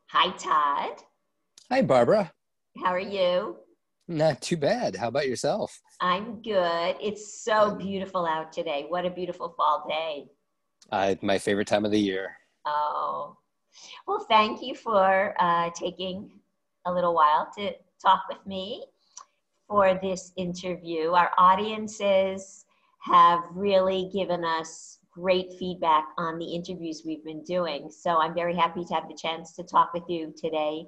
Hi, Todd. Hi, Barbara. How are you? Not too bad. How about yourself? I'm good. It's so Good. beautiful out today. What a beautiful fall day. My favorite time of the year. Oh, well, thank you for taking a little while to talk with me for this interview. Our audiences have really given us great feedback on the interviews we've been doing. So I'm very happy to have the chance to talk with you today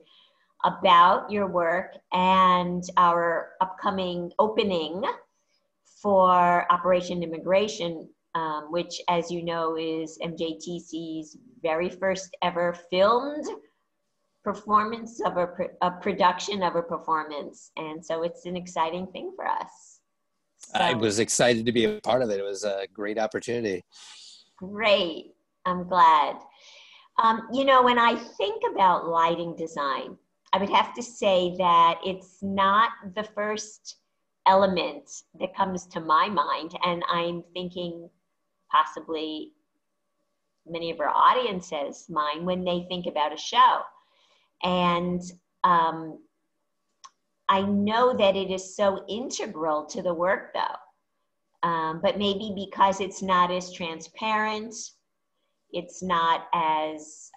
about your work and our upcoming opening for Operation Immigration, which, as you know, is MJTC's very first ever filmed performance of a production of a performance. And so it's an exciting thing for us. I So was excited to be a part of it. It was a great opportunity. great. I'm glad. When I think about lighting design, I would have to say that it's not the first element that comes to my mind. And I'm thinking possibly many of our audiences mind when they think about a show. And um, I know that it is so integral to the work though, but maybe because it's not as transparent, it's not as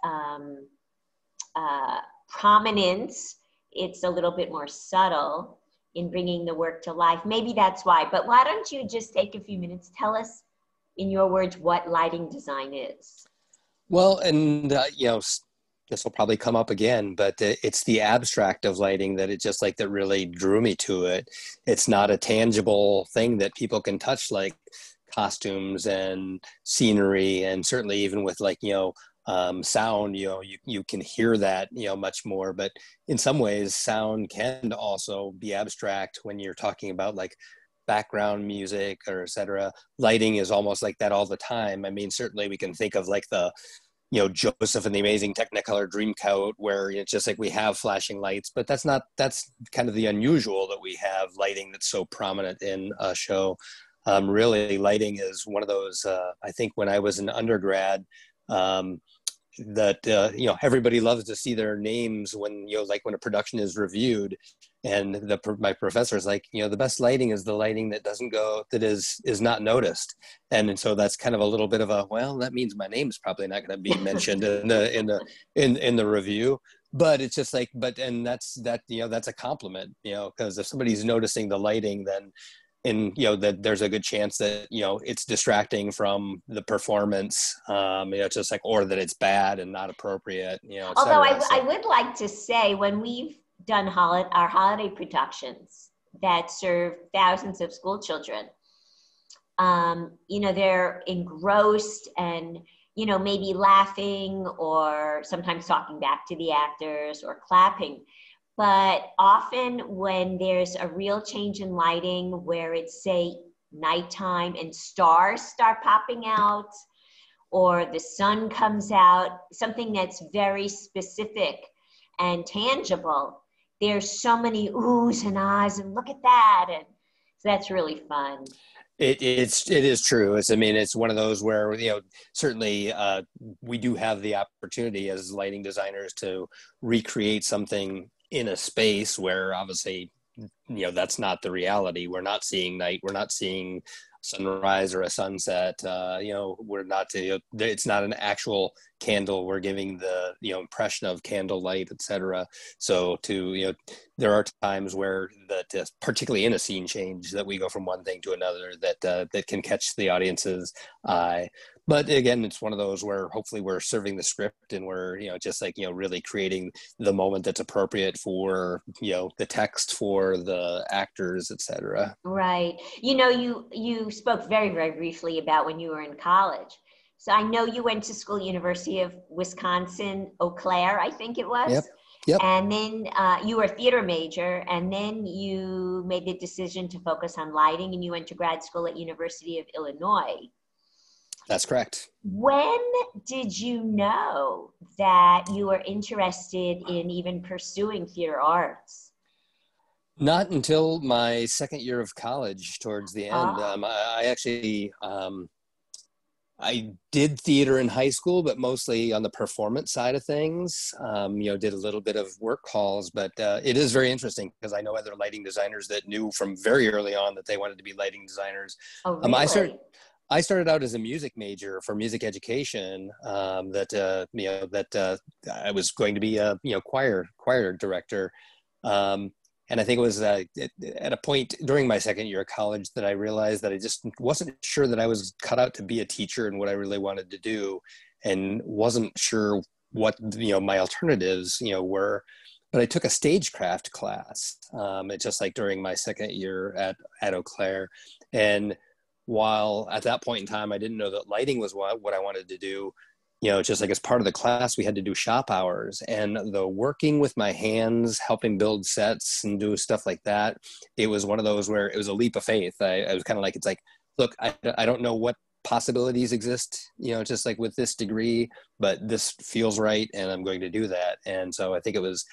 prominent, it's a little bit more subtle in bringing the work to life. Maybe that's why, but why don't you just take a few minutes, tell us in your words what lighting design is? Well, and this will probably come up again, but it's the abstract of lighting that it just like that really drew me to it. It's not a tangible thing that people can touch, like costumes and scenery, and certainly even with sound, you can hear that, much more. But in some ways, sound can also be abstract when you're talking about like background music or etc. Lighting is almost like that all the time. I mean, certainly we can think of like the Joseph and the Amazing Technicolor Dreamcoat, where it's just like we have flashing lights, but that's kind of the unusual, that we have lighting that's so prominent in a show. Really, lighting is one of those, I think when I was an undergrad, um, that everybody loves to see their names when like when a production is reviewed, and my professor is like, the best lighting is the lighting that is not noticed. And so that's kind of a little bit of a, well, that means my name's probably not going to be mentioned in the review. But it's just like, and that's a compliment, because if somebody's noticing the lighting, then that there's a good chance that it's distracting from the performance, just like, or that it's bad and not appropriate, et Although cetera. I So would like to say, when we've done our holiday productions that serve thousands of school children, they're engrossed and, maybe laughing or sometimes talking back to the actors or clapping. But often when there's a real change in lighting where it's, say, nighttime and stars start popping out, or the sun comes out, something that's very specific and tangible, there's so many oohs and ahs and look at that. And so that's really fun. it is true. I mean, it's one of those where certainly we do have the opportunity as lighting designers to recreate something in a space where obviously that's not the reality. We're not seeing night. We're not seeing sunrise or a sunset. We're not. It's not an actual candle. We're giving the impression of candlelight, etc. So there are times where that, particularly in a scene change, that we go from one thing to another that can catch the audience's eye. But again, it's one of those where hopefully we're serving the script, and we're just like really creating the moment that's appropriate for the text, for the actors, etc. Right. You spoke very, very briefly about when you were in college. So I know you went to school, University of Wisconsin, Eau Claire, I think it Yep. was. Yep. And then you were a theater major, and then you made the decision to focus on lighting, and you went to grad school at University of Illinois. That's correct. When did you know that you were interested in even pursuing theater arts? Not until my second year of college, towards the end. Oh, I actually, I did theater in high school, but mostly on the performance side of things. Did a little bit of work calls, but it is very interesting because I know other lighting designers that knew from very early on that they wanted to be lighting designers. Oh, really? I started out as a music major for music education. I was going to be a choir director. And I think it was at a point during my second year of college that I realized that I just wasn't sure that I was cut out to be a teacher and what I really wanted to do, and wasn't sure what my alternatives were. But I took a stagecraft class. It's just like during my second year at Eau Claire, and while at that point in time I didn't know that lighting was what I wanted to do, just like as part of the class, we had to do shop hours, and the working with my hands, helping build sets and do stuff like that. It was one of those where it was a leap of faith. I was kind of like, it's like, look, I don't know what possibilities exist, just like with this degree, but this feels right. And I'm going to do that. And so I think it was,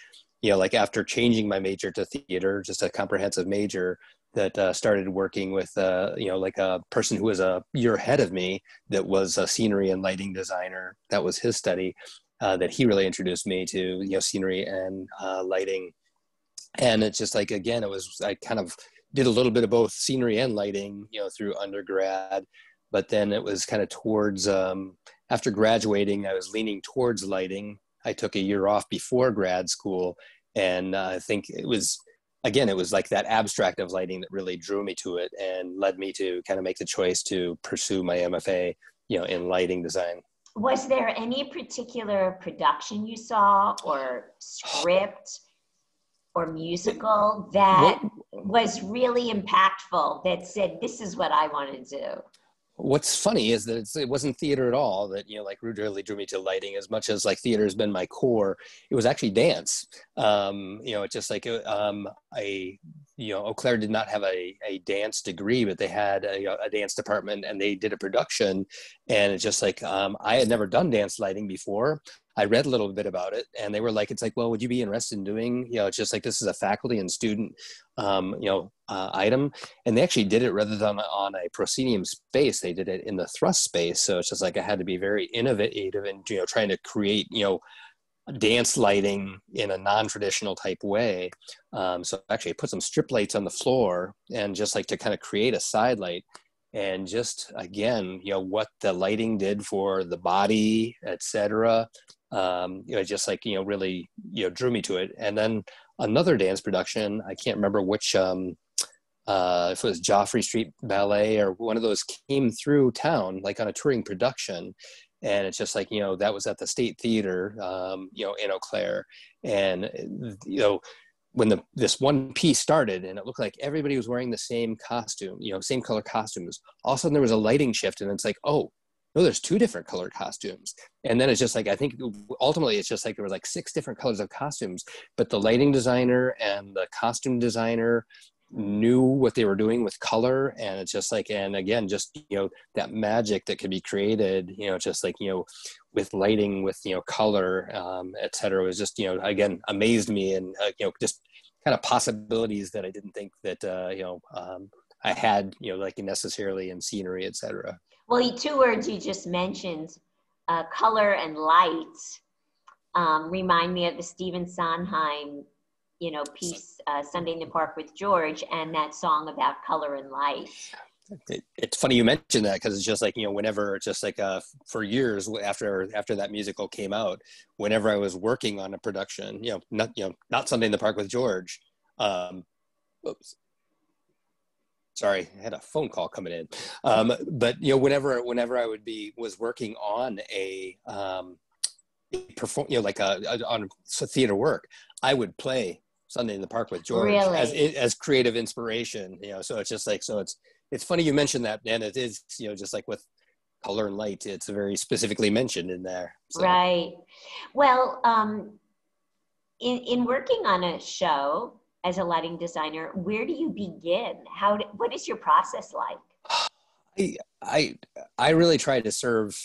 like after changing my major to theater, just a comprehensive major, that started working with, like a person who was a year ahead of me that was a scenery and lighting designer. That was his study, that he really introduced me to, scenery and lighting. And it's just like, again, I kind of did a little bit of both scenery and lighting, through undergrad. But then it was kind of towards, after graduating, I was leaning towards lighting. I took a year off before grad school. And I think it was like that abstract of lighting that really drew me to it and led me to kind of make the choice to pursue my MFA, in lighting design. Was there any particular production you saw or script or musical that was really impactful that said, this is what I want to do? What's funny is that it wasn't theater at all that, like really drew me to lighting as much as like theater has been my core. It was actually dance. It's just like, Eau Claire did not have a dance degree, but they had a dance department, and they did a production. And it's just like, I had never done dance lighting before. I read a little bit about it, and they were like, it's like, well, would you be interested in doing, it's just like, this is a faculty and student, item. And they actually did it rather than on a proscenium space. They did it in the thrust space. So it's just like, I had to be very innovative and, trying to create, dance lighting in a non-traditional type way. So actually I put some strip lights on the floor, and just like to kind of create a side light. And just, again, what the lighting did for the body, etc. Just like, really, drew me to it. And then another dance production, I can't remember which, if it was Joffrey Street Ballet or one of those, came through town, like on a touring production. And it's just like, that was at the State Theater, in Eau Claire. And, when this one piece started, and it looked like everybody was wearing the same costume, same color costumes, all of a sudden there was a lighting shift, and it's like, oh, no, there's two different colored costumes. And then it's just like, I think ultimately it's just like, there was like 6 different colors of costumes, but the lighting designer and the costume designer knew what they were doing with color. And it's just like, and again, just, that magic that could be created, just like, with lighting, with, color, et cetera, was just, again, amazed me. And, just kind of possibilities that I didn't think that, I had, like necessarily in scenery, et cetera. Well, 2 words you just mentioned, color and light, remind me of the Stephen Sondheim piece, Sunday in the Park with George, and that song about color and light. It's funny you mentioned that, because it's just like, whenever, it's just like, for years after that musical came out, whenever I was working on a production, not Sunday in the Park with George, oops, sorry, I had a phone call coming in, but whenever I was working on a perform, like on theater work, I would play Sunday in the Park with George, really? as creative inspiration, so it's just like, so it's funny you mentioned that, and it is, just like with color and light, it's very specifically mentioned in there. So. Right. Well, in working on a show as a lighting designer, where do you begin? What is your process like? I really try to serve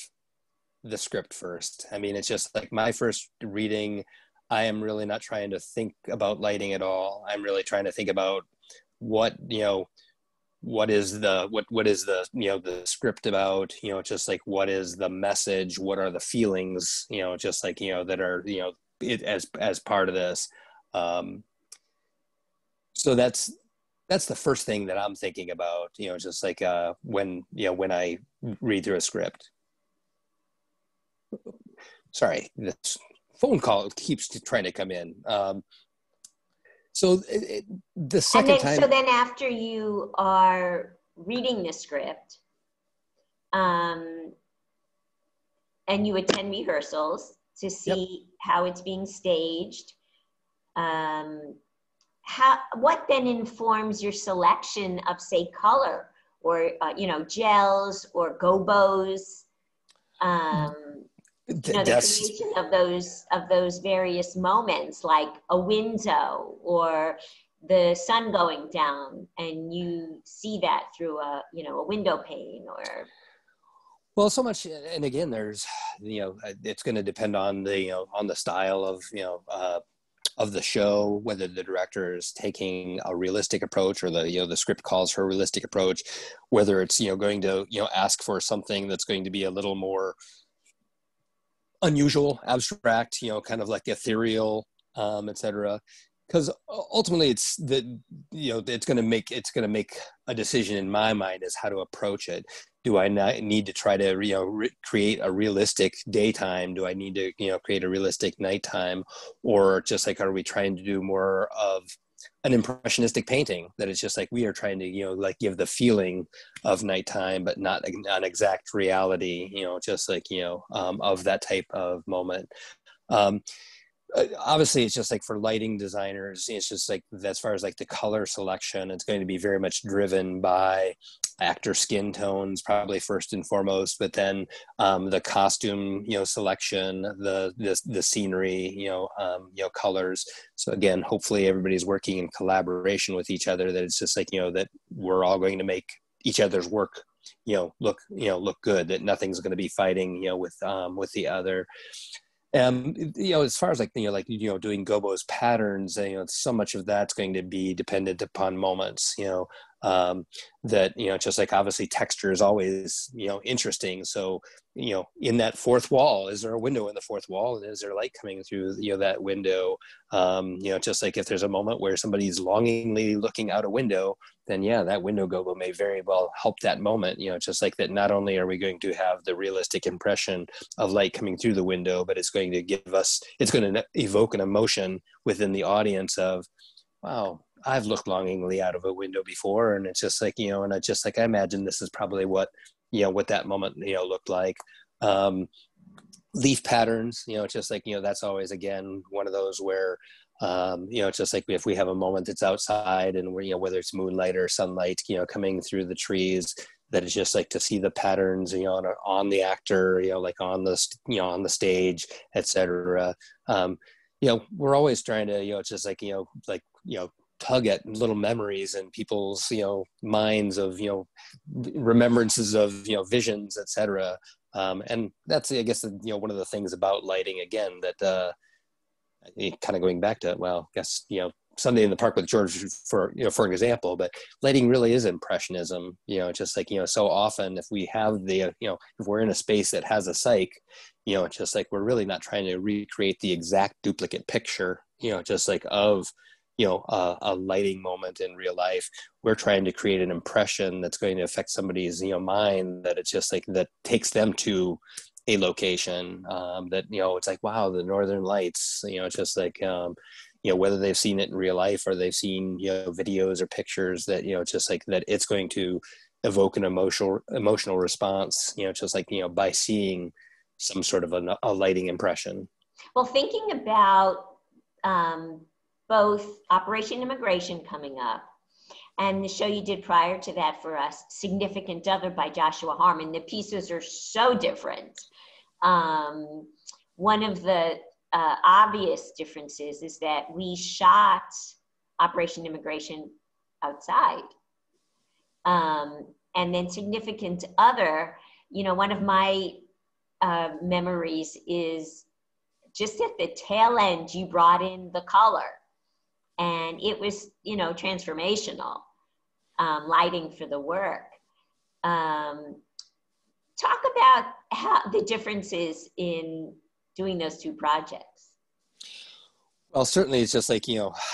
the script first. I mean, it's just like my first reading, I am really not trying to think about lighting at all. I'm really trying to think about what what is the the script about, just like what is the message, what are the feelings, just like that are it as part of this. So that's the first thing that I'm thinking about, just like when I read through a script. Sorry, this phone call keeps trying to come in. So the second time. So then after you are reading the script, and you attend rehearsals to see how it's being staged, what then informs your selection of, say, color or gels or gobos? The creation of those various moments, like a window or the sun going down, and you see that through a window pane. Or well, so much, and again, there's it's going to depend on the style of the show, whether the director is taking a realistic approach or the script calls for a realistic approach, whether it's going to ask for something that's going to be a little more unusual, abstract, kind of like ethereal, etc. Because ultimately, it's it's going to make a decision in my mind as how to approach it. Do I need to try to create a realistic daytime? Do I need to create a realistic nighttime, or just like are we trying to do more of an impressionistic painting that it's just like we are trying to like give the feeling of nighttime but not an exact reality, just like of that type of moment. Obviously it's just like for lighting designers, it's just like as far as like the color selection, it's going to be very much driven by actor skin tones probably first and foremost, but then the costume selection, the scenery, colors. So again, hopefully everybody's working in collaboration with each other, that it's just like that we're all going to make each other's work look good, that nothing's going to be fighting with the other. As far as like doing gobos patterns, so much of that's going to be dependent upon moments, that just like obviously texture is always interesting. So in that fourth wall, is there a window in the fourth wall, and is there light coming through that window? Just like if there's a moment where somebody's longingly looking out a window, then that window gobo may very well help that moment. Just like that, not only are we going to have the realistic impression of light coming through the window, but it's going to evoke an emotion within the audience of, wow, I've looked longingly out of a window before, and it's just like and I just like I imagine this is probably what that moment looked like. Leaf patterns, just like that's always again one of those where just like if we have a moment that's outside and we're whether it's moonlight or sunlight coming through the trees, that it's just like to see the patterns on the actor, like on the stage, etc. We're always trying to just like tug at little memories and people's minds of remembrances of visions, etc. And that's, I guess, one of the things about lighting, again, that kind of going back to, well, I guess Sunday in the Park with George, for example, but lighting really is impressionism. Just like so often if we have if we're in a space that has a cyc, just like we're really not trying to recreate the exact duplicate picture, just like of a lighting moment in real life. We're trying to create an impression that's going to affect somebody's mind, that it's just like that takes them to a location, that it's like, wow, the Northern Lights, it's just like whether they've seen it in real life or they've seen videos or pictures, that just like that it's going to evoke an emotional response, just like by seeing some sort of a lighting impression. Well, thinking about both Operation Immigration coming up and the show you did prior to that for us, Significant Other by Joshua Harmon, the pieces are so different. One of the obvious differences is that we shot Operation Immigration outside. And then Significant Other, one of my memories is just at the tail end, you brought in the color. And it was, transformational. lighting for the work. Talk about how the differences in doing those two projects. Well, certainly it's just like,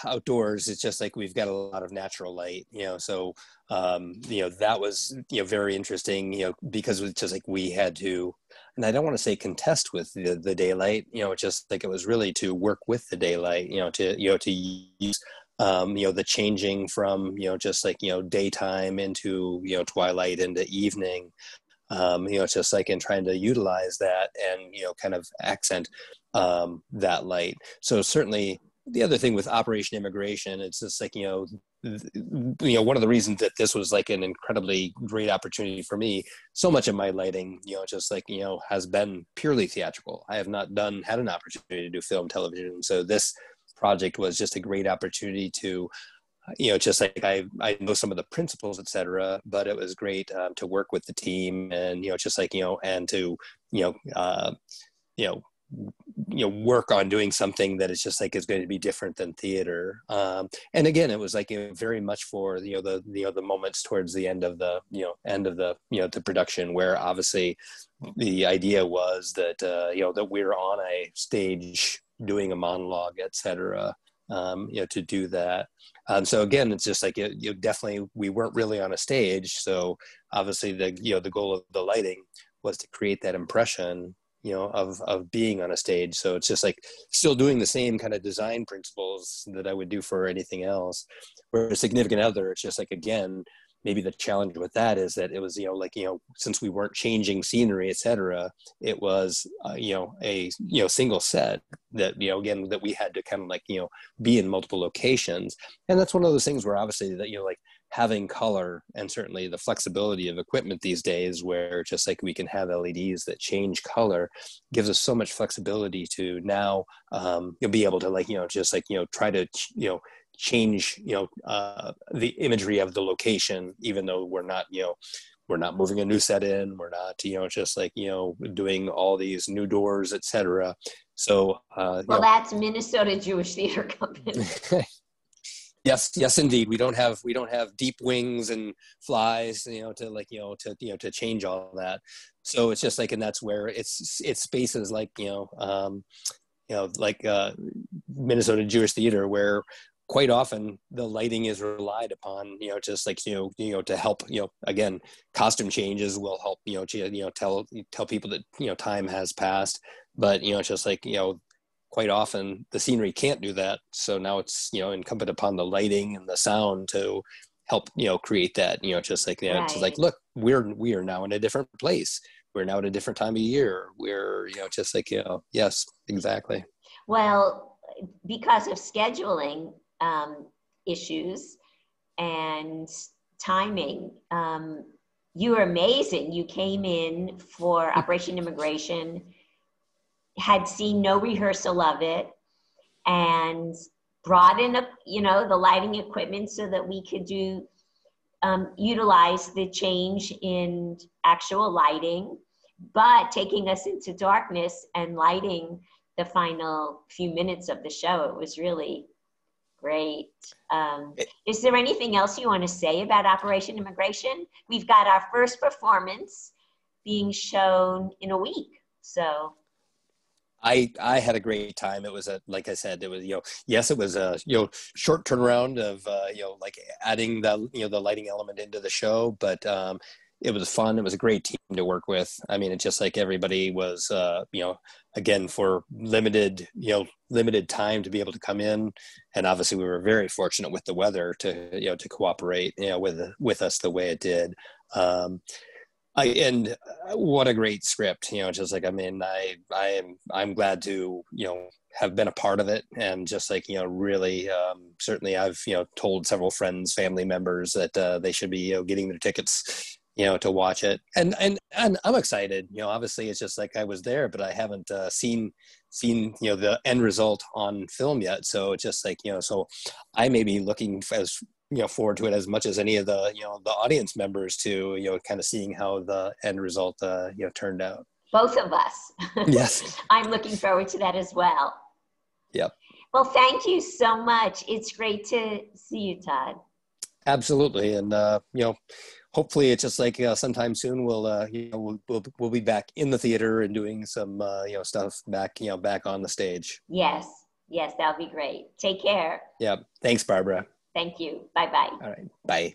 outdoors, it's just like we've got a lot of natural light, so, that was, very interesting, because it was just like we had to, and I don't want to say contest with the daylight, it's just like it was really to work with the daylight, to use, the changing from, just like, daytime into, twilight into evening. It's just like in trying to utilize that and, kind of accent that light. So certainly the other thing with Operation Immigration, it's just like, one of the reasons that this was like an incredibly great opportunity for me, so much of my lighting, just like, has been purely theatrical. I have not had an opportunity to do film, television. So this project was just a great opportunity to, just like I know some of the principles, et cetera, but it was great to work with the team and, just like, and to, work on doing something that is just like is going to be different than theater. And again, it was like very much for the moments towards the end of the the production, where obviously the idea was that that we're on a stage doing a monologue, et cetera. To do that. So again, it's just like definitely we weren't really on a stage. So obviously the goal of the lighting was to create that impression, of being on a stage. So it's just like still doing the same kind of design principles that I would do for anything else. Where a significant other, it's just like, again, maybe the challenge with that is that it was, since we weren't changing scenery, et cetera, it was, a, single set that, again, that we had to kind of like, be in multiple locations. And that's one of those things where obviously that, like having color and certainly the flexibility of equipment these days, where just like we can have LEDs that change color, gives us so much flexibility to now you'll be able to like, just like, try to, change the imagery of the location, even though we're not moving a new set in, we're not just like doing all these new doors, etc. So that's Minnesota Jewish Theater Company. Yes, indeed. We don't have deep wings and flies, to like, to change all that. So it's just like, and that's where it's spaces like, like Minnesota Jewish Theater, where quite often the lighting is relied upon, just like, to help, again, costume changes will help, tell people that, time has passed, but, it's just like, quite often the scenery can't do that. So now it's, incumbent upon the lighting and the sound to help, create that, just like, Right. It's like, look, we are now in a different place. We're now at a different time of year. We're, just like, yes, exactly. Well, because of scheduling issues and timing, you were amazing. You came in for Operation Immigration, had seen no rehearsal of it, and brought in the lighting equipment so that we could do utilize the change in actual lighting, but taking us into darkness and lighting the final few minutes of the show. It was really great. Is there anything else you want to say about Operation Immigration? We've got our first performance being shown in a week, so. I had a great time. It was like I said, it was, yes, it was a, short turnaround of, like adding the lighting element into the show, but, it was fun. It was a great team to work with. I mean, it's just like everybody was, again, for limited time to be able to come in. And obviously we were very fortunate with the weather to, to cooperate, with us the way it did. And what a great script, just like, I mean, I'm glad to, have been a part of it. And just like, really, certainly I've, told several friends, family members that they should be, getting their tickets, to watch it. And I'm excited, obviously it's just like I was there, but I haven't seen, the end result on film yet. So it's just like, so I may be looking forward to it as much as any of the, the audience members to, kind of seeing how the end result, turned out. Both of us. Yes. I'm looking forward to that as well. Yep. Well, thank you so much. It's great to see you, Todd. Absolutely. And, hopefully it's just like sometime soon we'll be back in the theater and doing some stuff back on the stage. Yes, yes, that'll be great. Take care. Yeah. Thanks, Barbara. Thank you. Bye-bye. All right. Bye.